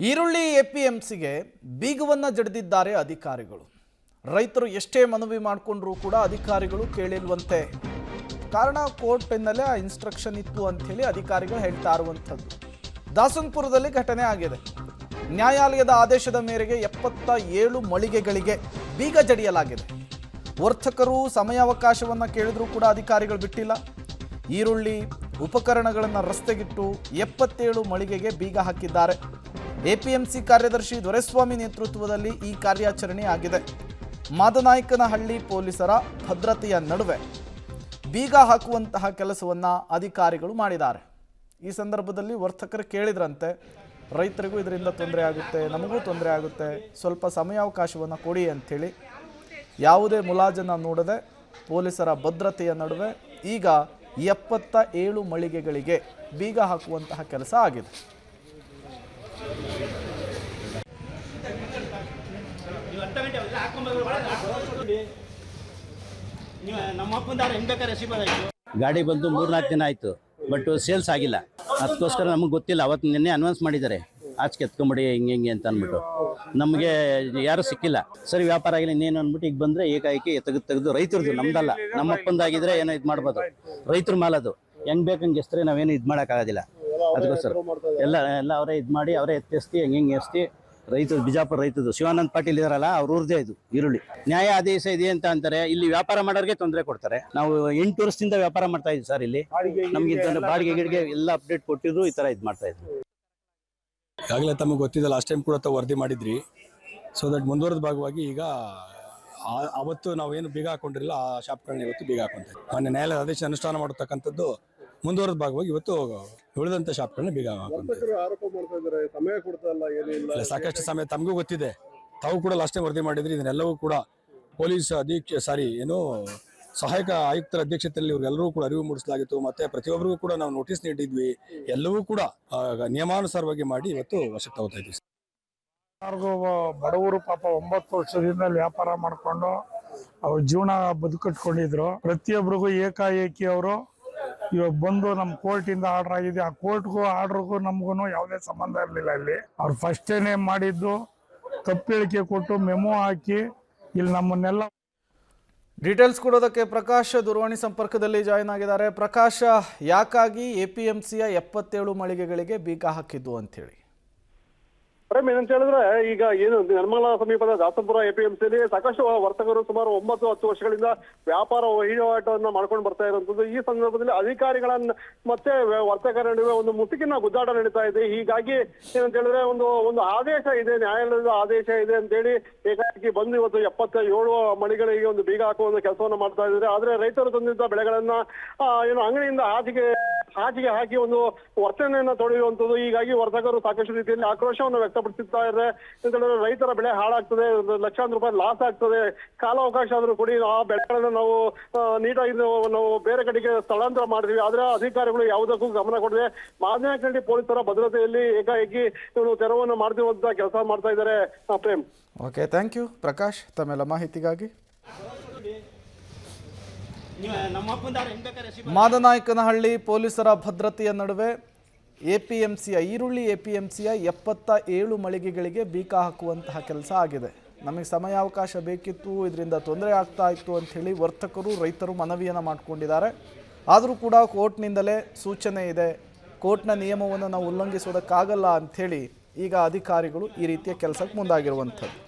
ಈರುಳ್ಳಿ ಎಪಿಎಂಸಿಗೆ ಬೀಗವನ್ನು ಜಡಿದಿದ್ದಾರೆ ಅಧಿಕಾರಿಗಳು. ರೈತರು ಎಷ್ಟೇ ಮನವಿ ಮಾಡಿಕೊಂಡ್ರೂ ಕೂಡ ಅಧಿಕಾರಿಗಳು ಕೇಳಿಲ್ವಂತೆ. ಕಾರಣ ಕೋರ್ಟ್ನಲ್ಲೇ ಆ ಇನ್ಸ್ಟ್ರಕ್ಷನ್ ಇತ್ತು ಅಂತ ಹೇಳಿ ಅಧಿಕಾರಿಗಳು ಹೇಳ್ತಾ ಇರುವಂಥದ್ದು. ದಾಸನಪುರದಲ್ಲಿ ಘಟನೆ ಆಗಿದೆ. ನ್ಯಾಯಾಲಯದ ಆದೇಶದ ಮೇರೆಗೆ 77 ಮಳಿಗೆಗಳಿಗೆ ಬೀಗ ಜಡಿಯಲಾಗಿದೆ. ವರ್ತಕರು ಸಮಯಾವಕಾಶವನ್ನು ಕೇಳಿದ್ರೂ ಕೂಡ ಅಧಿಕಾರಿಗಳು ಬಿಟ್ಟಿಲ್ಲ. ಈರುಳ್ಳಿ ಉಪಕರಣಗಳನ್ನು ರಸ್ತೆಗಿಟ್ಟು 77 ಮಳಿಗೆಗೆ ಬೀಗ ಹಾಕಿದ್ದಾರೆ. ಎಪಿಎಂಸಿ ಕಾರ್ಯದರ್ಶಿ ದೊರೆಸ್ವಾಮಿ ನೇತೃತ್ವದಲ್ಲಿ ಈ ಕಾರ್ಯಾಚರಣೆ ಆಗಿದೆ. ಮಾದನಾಯಕನಹಳ್ಳಿ ಪೊಲೀಸರ ಭದ್ರತೆಯ ನಡುವೆ ಬೀಗ ಹಾಕುವಂತಹ ಕೆಲಸವನ್ನು ಅಧಿಕಾರಿಗಳು ಮಾಡಿದ್ದಾರೆ. ಈ ಸಂದರ್ಭದಲ್ಲಿ ವರ್ತಕರು ಕೇಳಿದ್ರಂತೆ, ರೈತರಿಗೂ ಇದರಿಂದ ತೊಂದರೆ ಆಗುತ್ತೆ, ನಮಗೂ ತೊಂದರೆ ಆಗುತ್ತೆ, ಸ್ವಲ್ಪ ಸಮಯಾವಕಾಶವನ್ನು ಕೊಡಿ ಅಂಥೇಳಿ ಯಾವುದೇ ಮುಲಾಜನ್ನು ನೋಡದೆ ಪೊಲೀಸರ ಭದ್ರತೆಯ ನಡುವೆ ಈಗ 77 ಮಳಿಗೆಗಳಿಗೆ ಬೀಗ ಹಾಕುವಂತಹ ಕೆಲಸ ಆಗಿದೆ. ಗಾಡಿ ಬಂದು 3-4 ದಿನ ಆಯಿತು, ಬಟ್ ಸೇಲ್ಸ್ ಆಗಿಲ್ಲ. ಅದಕ್ಕೋಸ್ಕರ ನಮಗೆ ಗೊತ್ತಿಲ್ಲ. ಅವತ್ತು ನಿನ್ನೆ ಅನೌನ್ಸ್ ಮಾಡಿದ್ದಾರೆ, ಆಚೆಗೆ ಎತ್ಕೊಂಬಿಡಿ ಹಿಂಗೆ ಅಂತ ಅಂದ್ಬಿಟ್ಟು. ನಮಗೆ ಯಾರೂ ಸಿಕ್ಕಿಲ್ಲ. ಸರಿ ವ್ಯಾಪಾರ ಆಗಿಲ್ಲ ಇನ್ನೇನು ಅಂದ್ಬಿಟ್ಟು ಈಗ ಬಂದರೆ ಏಕಾಏಕಿ ತೆಗೆದು ರೈತರದು, ನಮ್ದಲ್ಲ. ನಮ್ಮ ಅಪ್ಪಂದಾಗಿದ್ರೆ ಏನೋ ಇದು ಮಾಡ್ಬೋದು. ರೈತರ ಮಾಲದು ಹೆಂಗೆ ಬೇಕಂಗೆ ಎಸ್ತರೆ ನಾವೇನು ಇದು ಮಾಡೋಕ್ಕಾಗೋದಿಲ್ಲ. ಅದಕ್ಕೋಸ್ಕರ ಎಲ್ಲ ಅವರೇ ಇದು ಮಾಡಿ ಅವರೇ ಎತ್ತಿ ಹೆಂಗೆ ಎಸ್ತಿ ರೈತರು, ಬಿಜಾಪುರ ರೈತರು ಶಿವಾನಂದ ಪಾಟೀಲ್ ಇದಾರಲ್ಲ, ಅವ್ರದೇ ಇದು ಈರುಳ್ಳಿ. ನ್ಯಾಯ ಆದೇಶ ಇದೆ ಅಂತ ಅಂತಾರೆ. ಇಲ್ಲಿ ವ್ಯಾಪಾರ ಮಾಡೋರಿಗೆ ತೊಂದರೆ ಕೊಡ್ತಾರೆ. ನಾವು 8 ವರ್ಷದಿಂದ ವ್ಯಾಪಾರ ಮಾಡ್ತಾ ಇದ್ವಿ ಸರ್. ಇಲ್ಲಿ ನಮ್ಗೆ ಬಾಡಿಗೆ ಗಿಡಿಗೆ ಎಲ್ಲ ಅಪ್ಡೇಟ್ ಕೊಟ್ಟಿದ್ರು, ಈ ತರ ಇದು ಮಾಡ್ತಾ ಇದ್ರು. ಈಗಾಗಲೇ ತಮಗೆ ಗೊತ್ತಿದೆ, ಲಾಸ್ಟ್ ಟೈಮ್ ಕೂಡ ವರದಿ ಮಾಡಿದ್ರಿ. ಸೊ ದಟ್ ಮುಂದುವರೆದ ಭಾಗವಾಗಿ ಈಗ ಅವತ್ತು ನಾವೇನು ಬೀಗ ಹಾಕೊಂಡಿರಲಿಲ್ಲ, ಆ ಶಾಪ್ಗಳನ್ನ ಇವತ್ತು ಬೀಗ ಹಾಕೊಂತೀವಿ. ಮೊನ್ನೆ ನ್ಯಾಯಾಲಯದ ಆದೇಶ ಅನುಷ್ಠಾನ ಮಾಡತಕ್ಕಂಥದ್ದು ಮುಂದುವರೆದ ಭಾಗವಾಗಿ ಇವತ್ತು ಉಳಿದಂಥ ಶಾಪ್ಗಳನ್ನ ಬೀಗ ಹಾಕೊಂತೀವಿ. ಸಾಕಷ್ಟು ಸಮಯ ತಮಗೂ ಗೊತ್ತಿದೆ. ತಾವು ಕೂಡ ಲಾಸ್ಟ್ ಟೈಮ್ ವರದಿ ಮಾಡಿದ್ರಿ. ಇದನ್ನೆಲ್ಲವೂ ಕೂಡ ಪೊಲೀಸ್ ಸಹಾಯಕ ಆಯುಕ್ತರ ಅಧ್ಯಕ್ಷತೆಯಲ್ಲಿ ಇವರೆಲ್ಲರೂ ಕೂಡ ಅರಿವು ಮೂಡಿಸಲಾಗಿತ್ತು. ಮತ್ತೆ ಪ್ರತಿಯೊಬ್ಬರಿಗೂ ಕೂಡ ನಾವು ನೋಟಿಸ್ ನೀಡಿದ್ವಿ. ಎಲ್ಲವೂ ಕೂಡ ನಿಯಮಾನುಸಾರವಾಗಿ ಮಾಡಿ ಇವತ್ತು ವಶಕ್ಕೆ ತಗೋತಾ ಇದ್ವಿ. ಬಡವರು ಪಾಪ 9 ವರ್ಷದಿಂದ ವ್ಯಾಪಾರ ಮಾಡ್ಕೊಂಡು ಅವ್ರ ಜೀವನ ಬದುಕಟ್ಕೊಂಡಿದ್ರು. ಪ್ರತಿಯೊಬ್ಬರಿಗೂ ಏಕಾಏಕಿ ಅವರು ಇವಾಗ ಬಂದು ನಮ್ಮ ಕೋರ್ಟಿಂದ ಆರ್ಡರ್ ಆಗಿದೆ. ಆ ಕೋರ್ಟ್ಗೂ ಆರ್ಡರ್ಗೂ ನಮಗೂ ಯಾವುದೇ ಸಂಬಂಧ ಇರಲಿಲ್ಲ. ಇಲ್ಲಿ ಅವ್ರು ಫಸ್ಟೇನೆ ಮಾಡಿದ್ದು ತಪ್ಪು ಹೇಳಿಕೆ ಕೊಟ್ಟು ಮೆಮೊ ಹಾಕಿ ಇಲ್ಲಿ ನಮ್ಮನ್ನೆಲ್ಲ ಡೀಟೇಲ್ಸ್ ಕೊಡೋದಕ್ಕೆ ಪ್ರಕಾಶ್ ದೂರವಾಣಿ ಸಂಪರ್ಕದಲ್ಲಿ ಜಾಯಿನ್ ಆಗಿದ್ದಾರೆ. ಪ್ರಕಾಶ್, ಯಾಕಾಗಿ ಎಪಿಎಂಸಿಯ 77 ಮಳಿಗೆಗಳಿಗೆ ಬೀಗ ಹಾಕಿದ್ದು ಅಂತೇಳಿ? ಏನಂತ ಹೇಳಿದ್ರೆ, ಈಗ ಏನು ನಿರ್ಮಲ ಸಮೀಪದ ದಾಸನಪುರ ಎಪಿಎಂಸಿಯಲ್ಲಿ ಸಾಕಷ್ಟು ವರ್ತಕರು ಸುಮಾರು 9-10 ವರ್ಷಗಳಿಂದ ವ್ಯಾಪಾರ ವಹಿವಾಟನ್ನ ಮಾಡ್ಕೊಂಡು ಬರ್ತಾ ಇರುವಂತದ್ದು. ಈ ಸಂದರ್ಭದಲ್ಲಿ ಅಧಿಕಾರಿಗಳನ್ನ ಮತ್ತೆ ವರ್ತಕರ ನಡುವೆ ಒಂದು ಮುಸುಕಿನ ಗುದ್ದಾಟ ನಡೀತಾ ಇದೆ. ಹೀಗಾಗಿ ಏನಂತ ಹೇಳಿದ್ರೆ, ಒಂದು ಆದೇಶ ಇದೆ, ನ್ಯಾಯಾಲಯದ ಆದೇಶ ಇದೆ ಅಂತೇಳಿ ಏಕಾಏಕಿ ಬಂದು ಇವತ್ತು 77 ಮಳಿಗಳಿಗೆ ಒಂದು ಬೀಗ ಹಾಕುವ ಒಂದು ಕೆಲಸವನ್ನ ಮಾಡ್ತಾ ಇದ್ದಾರೆ. ಆದ್ರೆ ರೈತರು ತಂದಿದ್ದ ಬೆಳೆಗಳನ್ನ ಏನು ಅಂಗಡಿಯಿಂದ ಆಚೆಗೆ ಹಾಕಿ ಒಂದು ವರ್ತನೆಯನ್ನ ತೊಳೆಯುವಂಥದ್ದು. ಹೀಗಾಗಿ ವರ್ತಕರು ಸಾಕಷ್ಟು ರೀತಿಯಲ್ಲಿ ಆಕ್ರೋಶವನ್ನು ವ್ಯಕ್ತಪಡಿಸುತ್ತಾ ಇದ್ದಾರೆ. ಅಂತಂದ್ರೆ ರೈತರ ಬೆಳೆ ಹಾಳಾಗ್ತದೆ, ಲಕ್ಷಾಂತರ ರೂಪಾಯಿ ಲಾಸ್ ಆಗ್ತದೆ. ಕಾಲಾವಕಾಶ ಆದ್ರೂ ಕೊಡಿ, ಆ ಬೆಳೆಗಳನ್ನ ನಾವು ನೀಟಾಗಿ ನಾವು ಬೇರೆ ಕಡೆಗೆ ಸ್ಥಳಾಂತರ ಮಾಡಿದ್ವಿ. ಆದ್ರೆ ಅಧಿಕಾರಿಗಳು ಯಾವುದಕ್ಕೂ ಗಮನ ಕೊಡದೆ ಮಾದನಾಯಕನಹಳ್ಳಿ ಪೊಲೀಸರ ಭದ್ರತೆಯಲ್ಲಿ ಏಕಾಏಕಿ ಇವರು ತೆರವನ್ನು ಮಾಡ್ತಿರುವಂತ ಕೆಲಸ ಮಾಡ್ತಾ ಇದ್ದಾರೆ. Prem. Okay, thank you Prakash ತಮ್ಮೆಲ್ಲ ಮಾಹಿತಿಗಾಗಿ. ಮಾದನಾಯಕನಹಳ್ಳಿ ಪೊಲೀಸರ ಭದ್ರತೆಯ ನಡುವೆ ಈರುಳ್ಳಿ ಎಪಿಎಂಸಿಯ 77 ಮಳಿಗೆಗಳಿಗೆ ಬೀಗ ಹಾಕುವಂತಹ ಕೆಲಸ ಆಗಿದೆ. ನಮಗೆ ಸಮಯಾವಕಾಶ ಬೇಕಿತ್ತು, ಇದರಿಂದ ತೊಂದರೆ ಆಗ್ತಾ ಇತ್ತು ಅಂಥೇಳಿ ವರ್ತಕರು, ರೈತರು ಮನವಿಯನ್ನು ಮಾಡಿಕೊಂಡಿದ್ದಾರೆ. ಆದರೂ ಕೂಡ ಕೋರ್ಟ್ನಿಂದಲೇ ಸೂಚನೆ ಇದೆ, ಕೋರ್ಟ್ನ ನಿಯಮವನ್ನು ನಾವು ಉಲ್ಲಂಘಿಸೋದಕ್ಕಾಗಲ್ಲ ಅಂಥೇಳಿ ಈಗ ಅಧಿಕಾರಿಗಳು ಈ ರೀತಿಯ ಕೆಲಸಕ್ಕೆ ಮುಂದಾಗಿರುವಂಥದ್ದು.